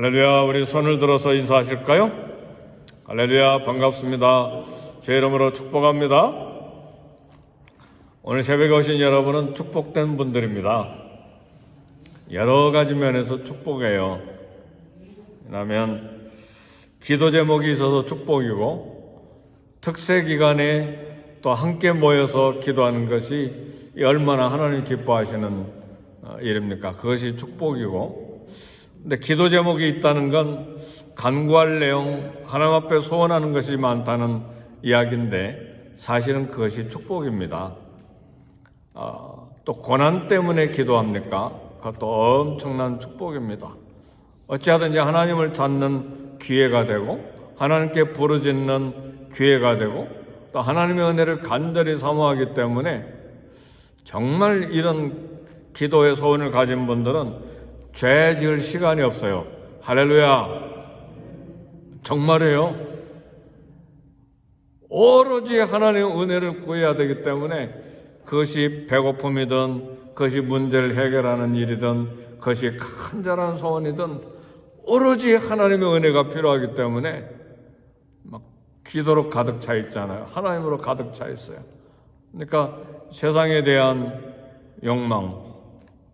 할렐루야. 우리 손을 들어서 인사하실까요? 할렐루야. 반갑습니다. 제 이름으로 축복합니다. 오늘 새벽에 오신 여러분은 축복된 분들입니다. 여러 가지 면에서 축복이에요. 왜냐하면 기도 제목이 있어서 축복이고, 특세 기간에 또 함께 모여서 기도하는 것이 얼마나 하나님 기뻐하시는 일입니까? 그것이 축복이고, 근데 기도 제목이 있다는 건 간구할 내용, 하나님 앞에 소원하는 것이 많다는 이야기인데 사실은 그것이 축복입니다. 또 고난 때문에 기도합니까? 그것도 엄청난 축복입니다. 어찌하든지 하나님을 찾는 기회가 되고, 하나님께 부르짖는 기회가 되고, 또 하나님의 은혜를 간절히 사모하기 때문에 정말 이런 기도의 소원을 가진 분들은 죄 지을 시간이 없어요. 할렐루야. 정말이에요. 오로지 하나님의 은혜를 구해야 되기 때문에 그것이 배고픔이든, 그것이 문제를 해결하는 일이든, 그것이 간절한 소원이든 오로지 하나님의 은혜가 필요하기 때문에 막 기도로 가득 차 있잖아요. 하나님으로 가득 차 있어요. 그러니까 세상에 대한 욕망,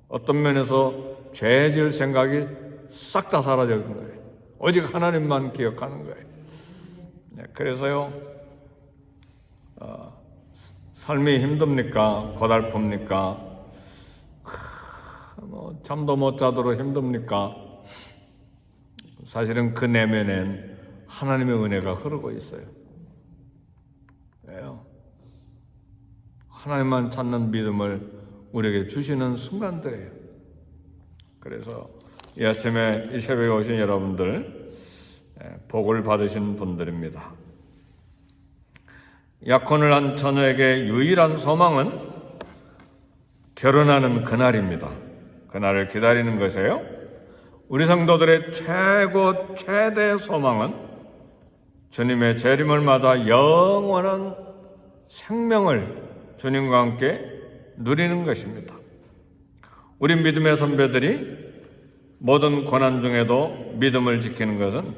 어떤 면에서 죄 지을 생각이 싹 다 사라진 거예요. 오직 하나님만 기억하는 거예요. 그래서요, 삶이 힘듭니까? 고달픕니까? 잠도 못 자도록 힘듭니까? 사실은 그 내면엔 하나님의 은혜가 흐르고 있어요. 왜요? 하나님만 찾는 믿음을 우리에게 주시는 순간들이에요. 그래서 이 아침에 이 새벽에 오신 여러분들 복을 받으신 분들입니다. 약혼을 한 처녀에게 유일한 소망은 결혼하는 그날입니다. 그날을 기다리는 것이에요. 우리 성도들의 최대 소망은 주님의 재림을 맞아 영원한 생명을 주님과 함께 누리는 것입니다. 우리 믿음의 선배들이 모든 고난 중에도 믿음을 지키는 것은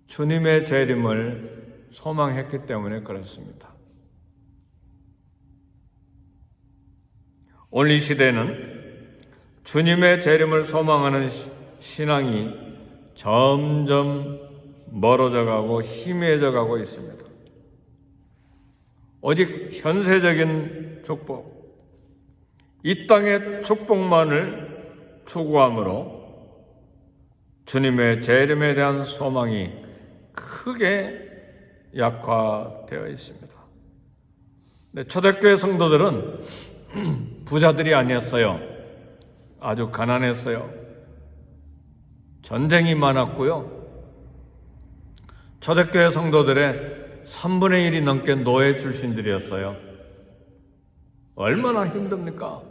주님의 재림을 소망했기 때문에 그렇습니다. 오늘 이 시대는 주님의 재림을 소망하는 신앙이 점점 멀어져 가고 희미해져 가고 있습니다. 오직 현세적인 축복, 이 땅의 축복만을 추구함으로 주님의 재림에 대한 소망이 크게 약화되어 있습니다. 초대교회 성도들은 부자들이 아니었어요. 아주 가난했어요. 전쟁이 많았고요. 초대교회 성도들의 3분의 1이 넘게 노예 출신들이었어요. 얼마나 힘듭니까?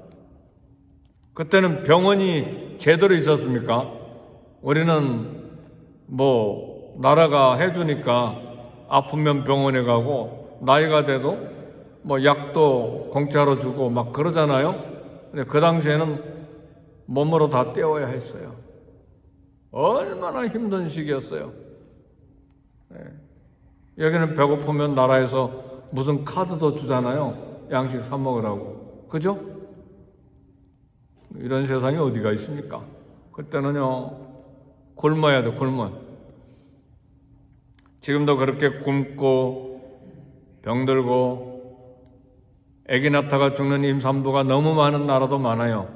그때는 병원이 제대로 있었습니까? 우리는 나라가 해주니까 아프면 병원에 가고, 나이가 돼도 약도 공짜로 주고 막 그러잖아요. 근데 그 당시에는 몸으로 다 떼어야 했어요. 얼마나 힘든 시기였어요. 여기는 배고프면 나라에서 무슨 카드도 주잖아요. 양식 사 먹으라고. 그죠? 이런 세상이 어디가 있습니까? 그때는요, 굶어야 돼, 굶어. 지금도 그렇게 굶고 병들고 아기 낳다가 죽는 임산부가 너무 많은 나라도 많아요.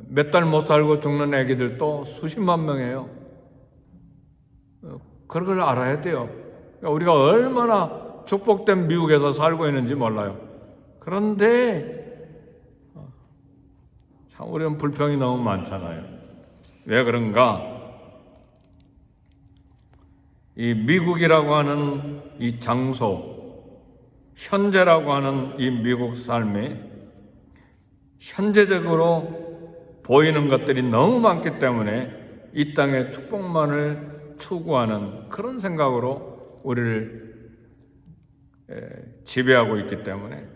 몇 달 못 살고 죽는 아기들도 수십만 명이에요. 그런 걸 알아야 돼요. 우리가 얼마나 축복된 미국에서 살고 있는지 몰라요. 그런데 참 우리는 불평이 너무 많잖아요. 왜 그런가? 이 미국이라고 하는 이 장소, 현재라고 하는 이 미국 삶이 현재적으로 보이는 것들이 너무 많기 때문에 이 땅의 축복만을 추구하는 그런 생각으로 우리를 지배하고 있기 때문에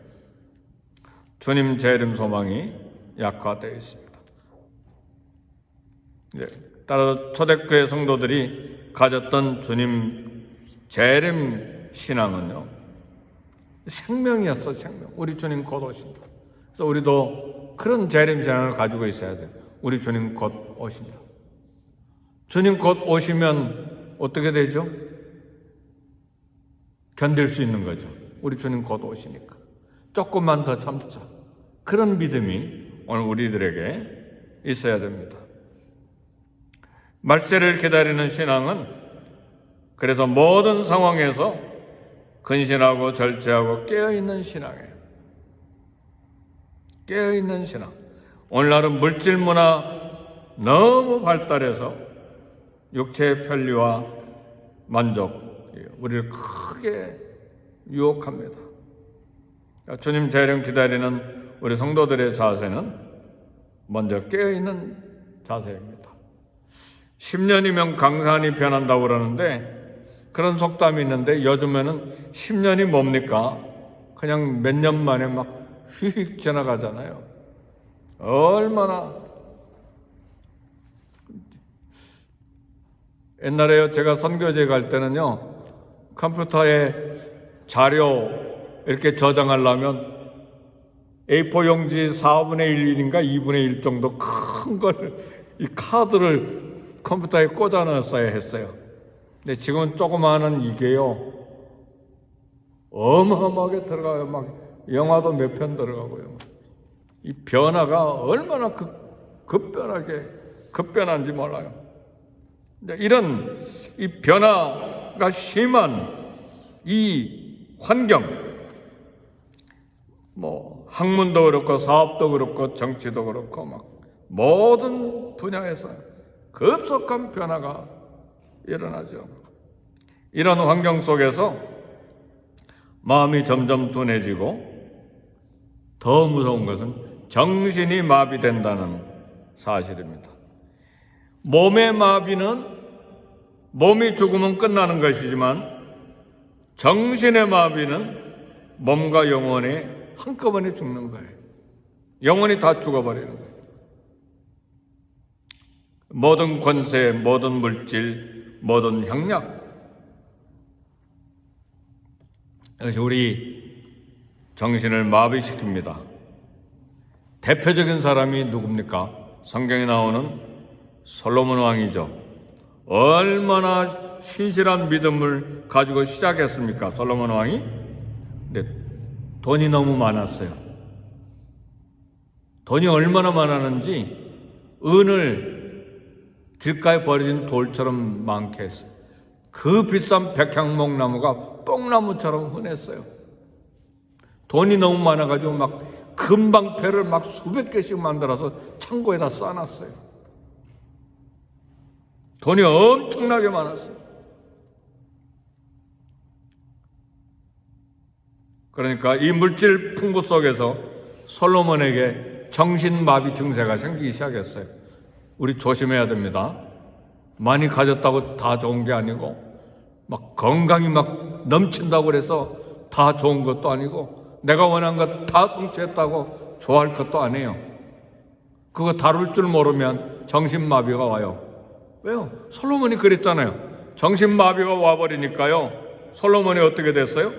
주님 재림 소망이 약화되어 있습니다. 따라서 초대교회 성도들이 가졌던 주님 재림 신앙은요, 생명이었어. 생명. 우리 주님 곧 오신다. 그래서 우리도 그런 재림 신앙을 가지고 있어야 돼요. 우리 주님 곧 오신다. 주님 곧 오시면 어떻게 되죠? 견딜 수 있는 거죠. 우리 주님 곧 오시니까 조금만 더 참자. 그런 믿음이 오늘 우리들에게 있어야 됩니다. 말세를 기다리는 신앙은 그래서 모든 상황에서 근신하고 절제하고 깨어있는 신앙이에요. 깨어있는 신앙. 오늘날은 물질 문화 너무 발달해서 육체의 편리와 만족, 우리를 크게 유혹합니다. 주님 재림 기다리는 우리 성도들의 자세는 먼저 깨어있는 자세입니다. 10년이면 강산이 변한다고 그러는데 그런 속담이 있는데 요즘에는 10년이 뭡니까? 그냥 몇 년 만에 막 휙 지나가잖아요. 얼마나 옛날에요, 제가 선교제 갈 때는요, 컴퓨터에 자료 이렇게 저장하려면 A4 용지 4분의 1인가 2분의 1 정도 큰 걸, 이 카드를 컴퓨터에 꽂아 넣었어야 했어요. 근데 지금은 조그마한 이게요, 어마어마하게 들어가요. 막 영화도 몇 편 들어가고요. 이 변화가 얼마나 급변한지 몰라요. 이런 이 변화가 심한 이 환경, 학문도 그렇고 사업도 그렇고 정치도 그렇고 막 모든 분야에서 급속한 변화가 일어나죠. 이런 환경 속에서 마음이 점점 둔해지고 더 무서운 것은 정신이 마비된다는 사실입니다. 몸의 마비는 몸이 죽으면 끝나는 것이지만 정신의 마비는 몸과 영혼이 한꺼번에 죽는 거예요. 영혼이 다 죽어버리는 거예요. 모든 권세, 모든 물질, 모든 향락, 그래서 우리 정신을 마비시킵니다. 대표적인 사람이 누굽니까? 성경에 나오는 솔로몬 왕이죠. 얼마나 신실한 믿음을 가지고 시작했습니까? 솔로몬 왕이? 근데 돈이 너무 많았어요. 돈이 얼마나 많았는지 은을 길가에 버려진 돌처럼 많게 했어요. 그 비싼 백향목 나무가 뽕나무처럼 흔했어요. 돈이 너무 많아가지고 막 금방패를 막 수백 개씩 만들어서 창고에다 쌓아놨어요. 돈이 엄청나게 많았어요. 그러니까 이 물질 풍부 속에서 솔로몬에게 정신마비 증세가 생기기 시작했어요. 우리 조심해야 됩니다. 많이 가졌다고 다 좋은 게 아니고 막 건강이 막 넘친다고 그래서 다 좋은 것도 아니고 내가 원한 것 다 성취했다고 좋아할 것도 아니에요. 그거 다룰 줄 모르면 정신마비가 와요. 왜요? 솔로몬이 그랬잖아요. 정신마비가 와버리니까요. 솔로몬이 어떻게 됐어요?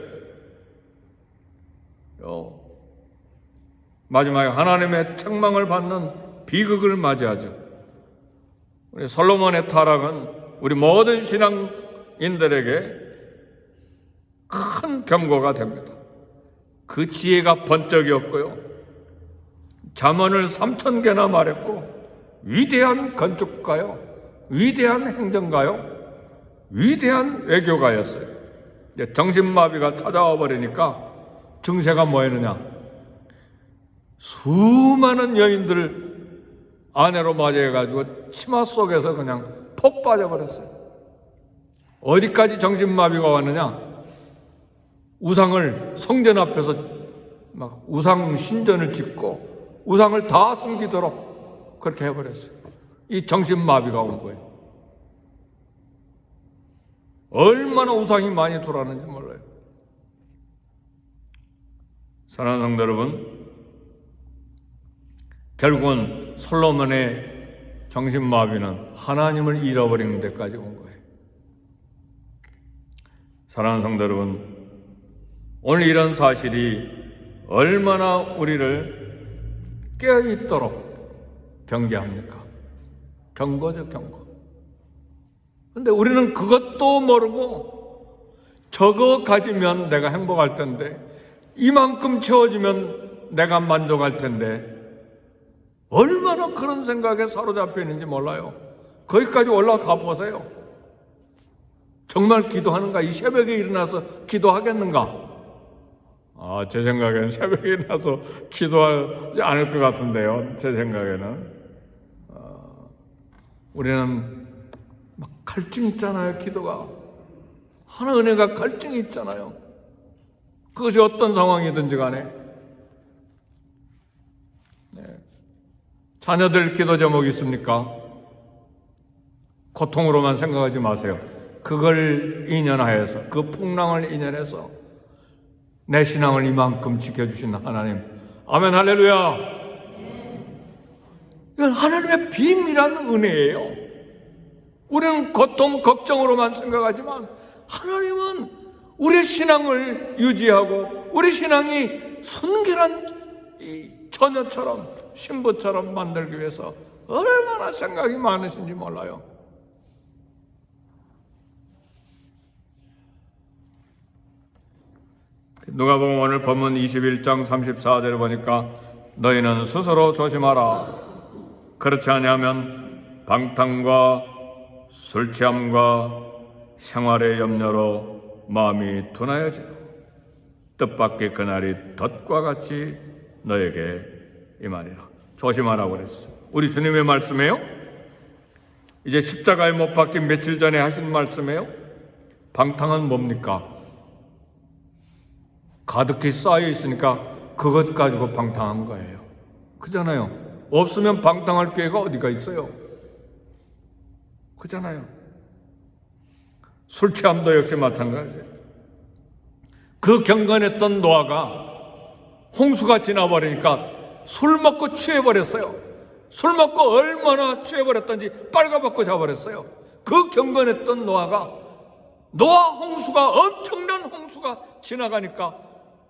마지막에 하나님의 책망을 받는 비극을 맞이하죠. 우리 솔로몬의 타락은 우리 모든 신앙인들에게 큰 경고가 됩니다. 그 지혜가 번쩍이었고요. 잠언을 3,000개나 말했고 위대한 건축가요, 위대한 행정가요, 위대한 외교가였어요. 정신마비가 찾아와 버리니까 증세가 뭐였느냐? 수많은 여인들을 아내로 맞이해가지고 치마 속에서 그냥 폭 빠져버렸어요. 어디까지 정신마비가 왔느냐? 우상을 성전 앞에서 막 우상 신전을 짓고 우상을 다 섬기도록 그렇게 해버렸어요. 이 정신마비가 온 거예요. 얼마나 우상이 많이 돌아가는지 몰라요. 사랑하는 성도 여러분, 결국은 솔로몬의 정신마비는 하나님을 잃어버리는 데까지 온 거예요. 사랑하는 성도 여러분, 오늘 이런 사실이 얼마나 우리를 깨어있도록 경계합니까? 경고죠, 경고. 근데 우리는 그것도 모르고 저거 가지면 내가 행복할 텐데, 이만큼 채워지면 내가 만족할 텐데, 얼마나 그런 생각에 사로잡혀 있는지 몰라요. 거기까지 올라가 보세요. 정말 기도하는가? 이 새벽에 일어나서 기도하겠는가? 제 생각에는 새벽에 일어나서 기도하지 않을 것 같은데요. 제 생각에는. 우리는 막 갈증 있잖아요. 기도가. 하나 은혜가 갈증이 있잖아요. 그것이 어떤 상황이든지 간에. 자녀들 기도 제목이 있습니까? 고통으로만 생각하지 마세요. 그걸 인연하여서, 그 풍랑을 인연해서 내 신앙을 이만큼 지켜주신 하나님. 아멘, 할렐루야. 이건 하나님의 비밀한 은혜예요. 우리는 고통, 걱정으로만 생각하지만 하나님은 우리 신앙을 유지하고 우리 신앙이 순결한 이 처녀처럼, 신부처럼 만들기 위해서 얼마나 생각이 많으신지 몰라요. 누가복음 오늘 본문 21장 34절을 보니까 너희는 스스로 조심하라. 그렇지 아니하면 방탕과 술 취함과 생활의 염려로 마음이 둔하여지고 뜻밖의 그날이 덫과 같이 너에게 임하리라. 조심하라고 그랬어. 우리 주님의 말씀이에요. 이제 십자가에 못 박힌 며칠 전에 하신 말씀이에요. 방탕은 뭡니까? 가득히 쌓여 있으니까 그것 가지고 방탕한 거예요. 그잖아요. 없으면 방탕할 기회가 어디가 있어요. 그잖아요. 술 취함도 역시 마찬가지예요. 그 경건했던 노아가 홍수가 지나버리니까 술 먹고 취해버렸어요. 술 먹고 얼마나 취해버렸던지 빨가벗고 자버렸어요. 그 경건했던 노아가 노아 홍수가, 엄청난 홍수가 지나가니까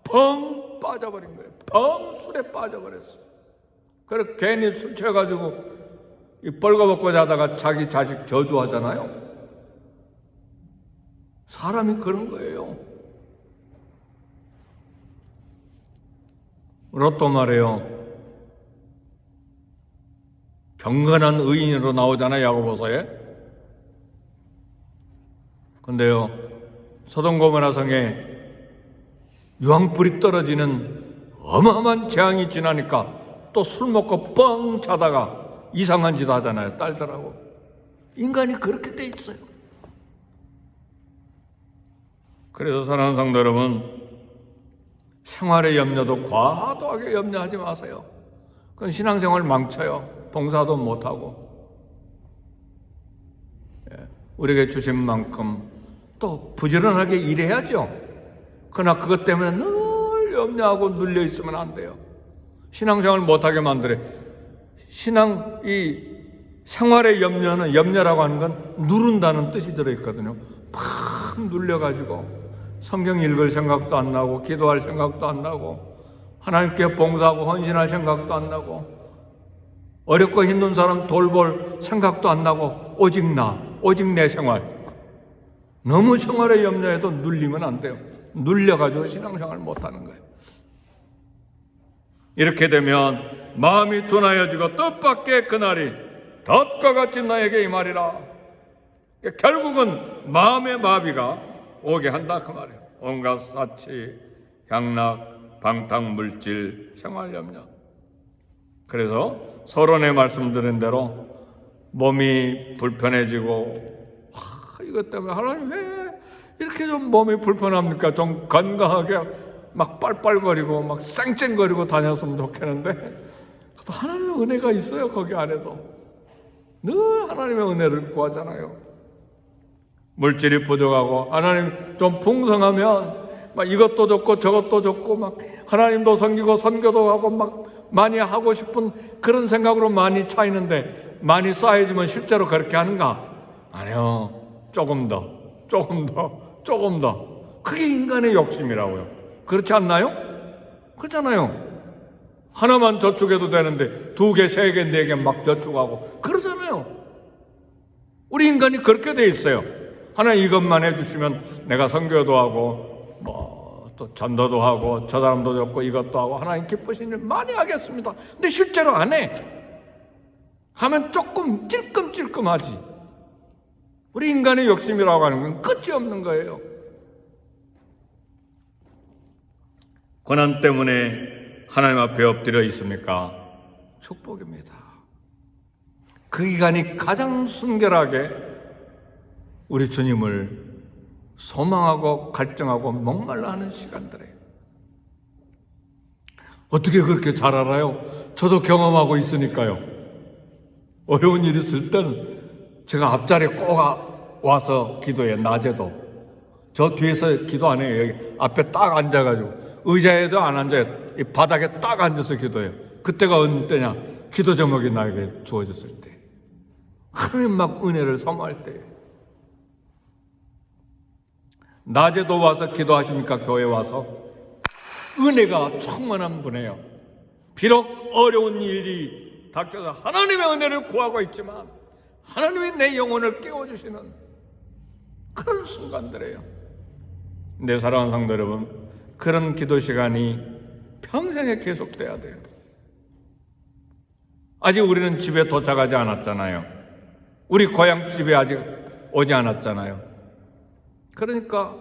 펑 빠져버린 거예요. 펑 술에 빠져버렸어요. 그래서 괜히 술 취해가지고 이 빨가벗고 자다가 자기 자식 저주하잖아요. 사람이 그런 거예요. 로또 말이에요. 경건한 의인으로 나오잖아요, 야고보서에. 근데요, 소돔 고모라 성에 유황불이 떨어지는 어마어마한 재앙이 지나니까 또 술 먹고 뻥 자다가 이상한 짓 하잖아요. 딸들하고. 인간이 그렇게 돼 있어요. 그래서 사랑하는 성도 여러분, 생활의 염려도 과도하게 염려하지 마세요. 그건 신앙생활 망쳐요. 봉사도 못하고. 우리에게 주신 만큼 또 부지런하게 일해야죠. 그러나 그것 때문에 늘 염려하고 눌려 있으면 안 돼요. 신앙생활 못하게 만들어요. 이 생활의 염려는, 염려라고 하는 건 누른다는 뜻이 들어있거든요. 팍 눌려가지고 성경 읽을 생각도 안 나고, 기도할 생각도 안 나고, 하나님께 봉사하고 헌신할 생각도 안 나고, 어렵고 힘든 사람 돌볼 생각도 안 나고, 오직 내 생활. 너무 생활의 염려에도 눌리면 안 돼요. 눌려가지고 신앙생활 못하는 거예요. 이렇게 되면 마음이 둔하여지고 뜻밖의 그날이 덫과 같이 너에게 임하리라. 결국은 마음의 마비가 오게 한다 그 말이에요. 온갖 사치, 향락, 방탕, 물질, 생활염려. 그래서 서론에 말씀드린 대로 몸이 불편해지고, 이것 때문에 하나님 왜 이렇게 좀 몸이 불편합니까? 좀 건강하게 막 빨빨거리고 막 쌩쌩거리고 다녔으면 좋겠는데, 하나님의 은혜가 있어요. 거기 안에도 늘 하나님의 은혜를 구하잖아요. 물질이 부족하고 하나님 좀 풍성하면 막 이것도 좋고 저것도 좋고 막 하나님도 섬기고 선교도 하고 막 많이 하고 싶은 그런 생각으로 많이 차이는데 많이 쌓여지면 실제로 그렇게 하는가? 아니요. 조금 더, 조금 더, 조금 더. 그게 인간의 욕심이라고요. 그렇지 않나요? 그렇잖아요. 하나만 저축해도 되는데 2개, 3개, 4개 막 저축하고 그러잖아요. 우리 인간이 그렇게 돼 있어요. 하나 이것만 해주시면 내가 선교도 하고 또 전도도 하고 저 사람도 좋고 이것도 하고 하나님 기쁘신 일 많이 하겠습니다. 근데 실제로 안 해. 하면 조금 찔끔찔끔하지. 우리 인간의 욕심이라고 하는 건 끝이 없는 거예요. 고난 때문에 하나님 앞에 엎드려 있습니까? 축복입니다. 그 기간이 가장 순결하게 우리 주님을 소망하고 갈증하고 목말라 하는 시간들이에요. 어떻게 그렇게 잘 알아요? 저도 경험하고 있으니까요. 어려운 일 있을 때는 제가 앞자리에 꼭 와서 기도해요. 낮에도. 저 뒤에서 기도 안 해요. 여기 앞에 딱 앉아가지고. 의자에도 안 앉아요. 이 바닥에 딱 앉아서 기도해요. 그때가 어느 때냐? 기도 제목이 나에게 주어졌을 때. 하나님 막 은혜를 사모할 때. 낮에도 와서 기도하십니까? 교회 와서? 은혜가 충만한 분이에요. 비록 어려운 일이 닥쳐서 하나님의 은혜를 구하고 있지만 하나님이 내 영혼을 깨워주시는 그런 순간들이에요. 내 사랑하는 성도 여러분, 그런 기도 시간이 평생에 계속돼야 돼요. 아직 우리는 집에 도착하지 않았잖아요. 우리 고향집에 아직 오지 않았잖아요. 그러니까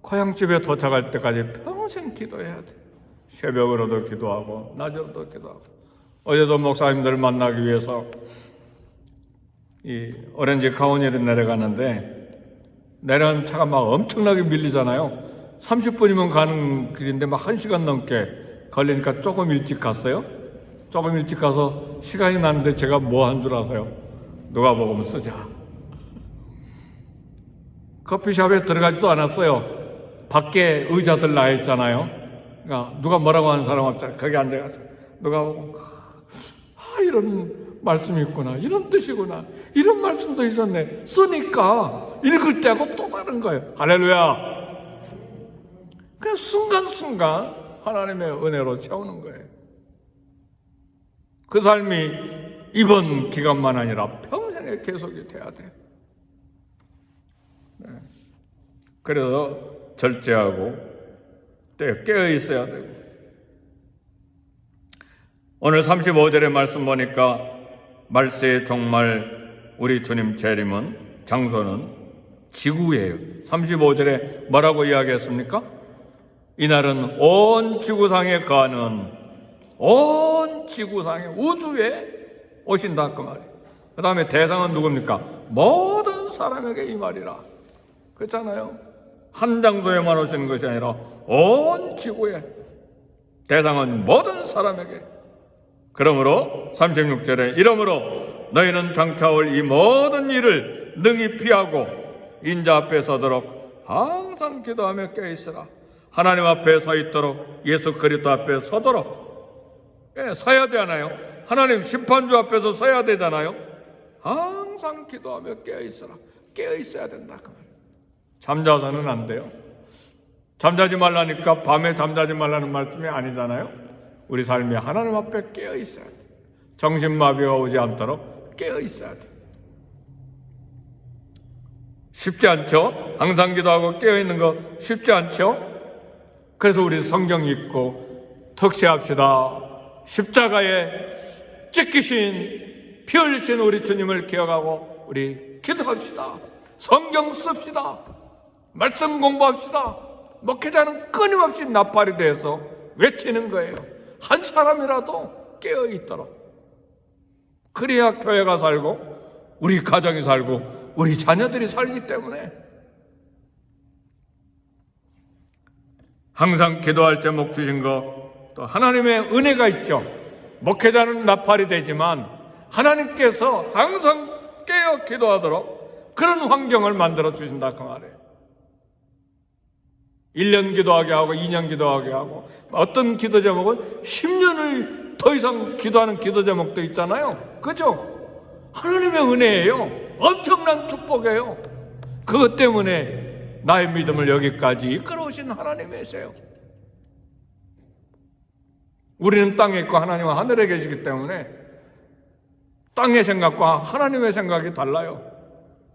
고향집에 도착할 때까지 평생 기도해야 돼. 새벽으로도 기도하고 낮에도 기도하고. 어제도 목사님들을 만나기 위해서 이 오렌지 카운티를 내려가는데 내려간 차가 막 엄청나게 밀리잖아요. 30분이면 가는 길인데 막 1시간 넘게 걸리니까 조금 일찍 갔어요. 조금 일찍 가서 시간이 나는데 제가 뭐 한 줄 아세요? 누가 보면 쓰자. 커피숍에 들어가지도 않았어요. 밖에 의자들 나 있잖아요. 그러니까 누가 뭐라고 하는 사람 없잖아요. 거기 앉아가지고 누가 보고 이런 말씀이 있구나, 이런 뜻이구나, 이런 말씀도 있었네. 쓰니까 읽을 때하고 또 다른 거예요. 할렐루야. 그냥 순간순간 하나님의 은혜로 채우는 거예요. 그 삶이 이번 기간만 아니라 평생에 계속이 돼야 돼요. 네. 그래서 절제하고 깨어 있어야 되고. 오늘 35절의 말씀 보니까 말세의 종말 우리 주님 재림은 장소는 지구예요. 35절에 뭐라고 이야기했습니까? 이날은 온 지구상에 거하는 온 지구상에 우주에 오신다 그 말이에요. 그 다음에 대상은 누굽니까? 모든 사람에게 이 말이라 그렇잖아요. 한 장소에만 오시는 것이 아니라 온 지구에 대상은 모든 사람에게. 그러므로 36절에 이러므로 너희는 장차올 이 모든 일을 능히 피하고 인자 앞에 서도록 항상 기도하며 깨어있으라. 하나님 앞에 서 있도록 예수 그리스도 앞에 서도록 서야 되잖아요. 하나님 심판주 앞에서 서야 되잖아요. 항상 기도하며 깨어있으라. 깨어있어야 된다 그 말이에요. 잠자서는 안 돼요. 잠자지 말라니까 밤에 잠자지 말라는 말씀이 아니잖아요. 우리 삶이 하나님 앞에 깨어있어야 돼. 정신마비가 오지 않도록 깨어있어야 돼. 쉽지 않죠? 항상 기도하고 깨어있는 거 쉽지 않죠? 그래서 우리 성경 읽고 특세합시다. 십자가에 찢기신 피 흘리신 우리 주님을 기억하고 우리 기도합시다. 성경 씁시다. 말씀 공부합시다. 목회자는 끊임없이 나팔이 돼서 외치는 거예요. 한 사람이라도 깨어있도록. 그래야 교회가 살고 우리 가정이 살고 우리 자녀들이 살기 때문에 항상 기도할 제목 주신 거 또 하나님의 은혜가 있죠. 목회자는 나팔이 되지만 하나님께서 항상 깨어 기도하도록 그런 환경을 만들어 주신다 그 말이에요. 1년 기도하게 하고 2년 기도하게 하고 어떤 기도 제목은 10년을 더 이상 기도하는 기도 제목도 있잖아요. 그죠? 하나님의 은혜예요. 엄청난 축복이에요. 그것 때문에 나의 믿음을 여기까지 이끌어오신 하나님이세요. 우리는 땅에 있고 하나님은 하늘에 계시기 때문에 땅의 생각과 하나님의 생각이 달라요.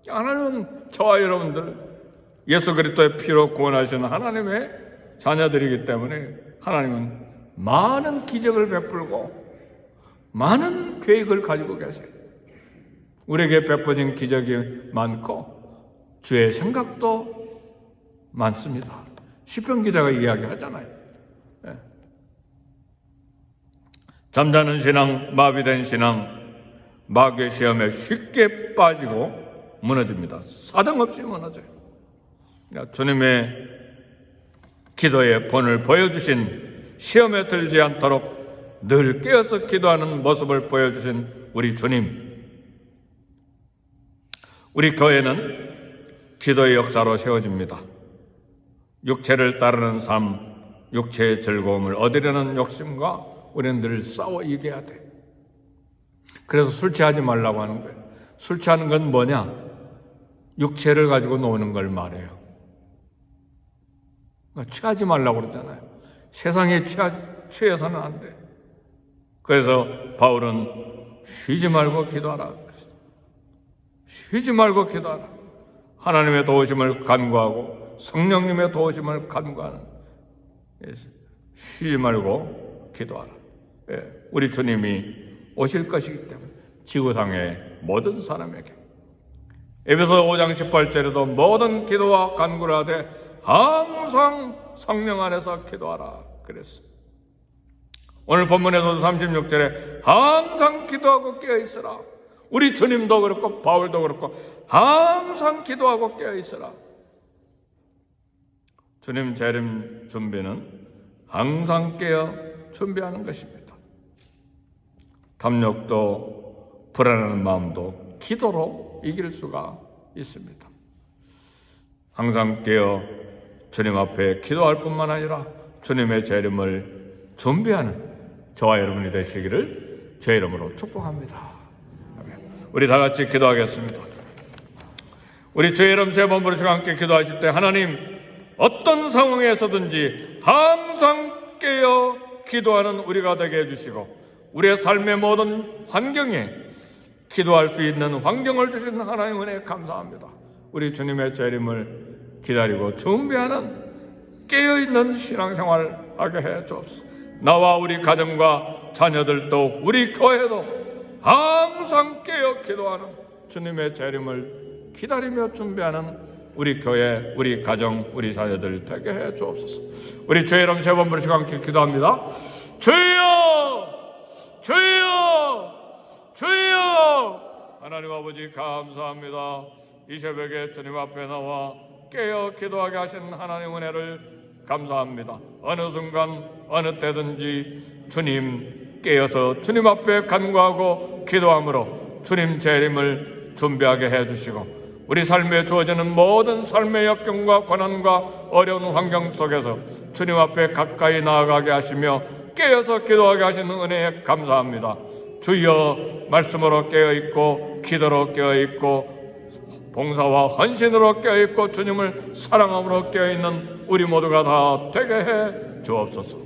하나님은 저와 여러분들 예수 그리스도의 피로 구원하신 하나님의 자녀들이기 때문에 하나님은 많은 기적을 베풀고 많은 계획을 가지고 계세요. 우리에게 베풀어진 기적이 많고 주의 생각도 많습니다. 시편 기자가 이야기하잖아요. 잠자는 신앙, 마비된 신앙, 마귀의 시험에 쉽게 빠지고 무너집니다. 사정없이 무너져요. 주님의 기도의 본을 보여주신, 시험에 들지 않도록 늘 깨어서 기도하는 모습을 보여주신 우리 주님, 우리 교회는 기도의 역사로 세워집니다. 육체를 따르는 삶, 육체의 즐거움을 얻으려는 욕심과 우리는 늘 싸워 이겨야 돼. 그래서 술 취하지 말라고 하는 거예요. 술 취하는 건 뭐냐? 육체를 가지고 노는 걸 말해요. 그러니까 취하지 말라고 그러잖아요. 세상에 취해서는 안 돼. 그래서 바울은 쉬지 말고 기도하라. 쉬지 말고 기도하라. 하나님의 도우심을 간구하고 성령님의 도우심을 간구하는, 쉬지 말고 기도하라. 우리 주님이 오실 것이기 때문에 지구상의 모든 사람에게, 에베소 5장 18절에도 모든 기도와 간구를 하되 항상 성령 안에서 기도하라 그랬어. 오늘 본문에서도 36절에 항상 기도하고 깨어있으라. 우리 주님도 그렇고 바울도 그렇고 항상 기도하고 깨어있으라. 주님 재림 준비는 항상 깨어 준비하는 것입니다. 담력도 불안한 마음도 기도로 이길 수가 있습니다. 항상 깨어 주님 앞에 기도할 뿐만 아니라 주님의 재림을 준비하는 저와 여러분이 되시기를 제 이름으로 축복합니다. 우리 다 같이 기도하겠습니다. 우리 주의 이름 세 번 부르시고 함께 기도하실 때, 하나님, 어떤 상황에서든지 항상 깨어 기도하는 우리가 되게 해주시고 우리의 삶의 모든 환경에 기도할 수 있는 환경을 주신 하나님 은혜에 감사합니다. 우리 주님의 재림을 기다리고 준비하는 깨어있는 신앙생활 하게 해 주옵소서. 나와 우리 가정과 자녀들도 우리 교회도 항상 깨어 기도하는 주님의 재림을 기다리며 준비하는 우리 교회, 우리 가정, 우리 자녀들 되게 해 주옵소서. 우리 주의 이름 세 번 부르시고 함께 기도합니다. 주여! 주여! 주여! 하나님 아버지 감사합니다. 이 새벽에 주님 앞에 나와 깨어 기도하게 하신 하나님 은혜를 감사합니다. 어느 순간 어느 때든지 주님 깨어서 주님 앞에 간구하고 기도함으로 주님 재림을 준비하게 해주시고 우리 삶에 주어지는 모든 삶의 역경과 고난과 어려운 환경 속에서 주님 앞에 가까이 나아가게 하시며 깨어서 기도하게 하시는 은혜에 감사합니다. 주여, 말씀으로 깨어있고 기도로 깨어있고 봉사와 헌신으로 깨어있고 주님을 사랑함으로 깨어있는 우리 모두가 다 되게 해 주옵소서.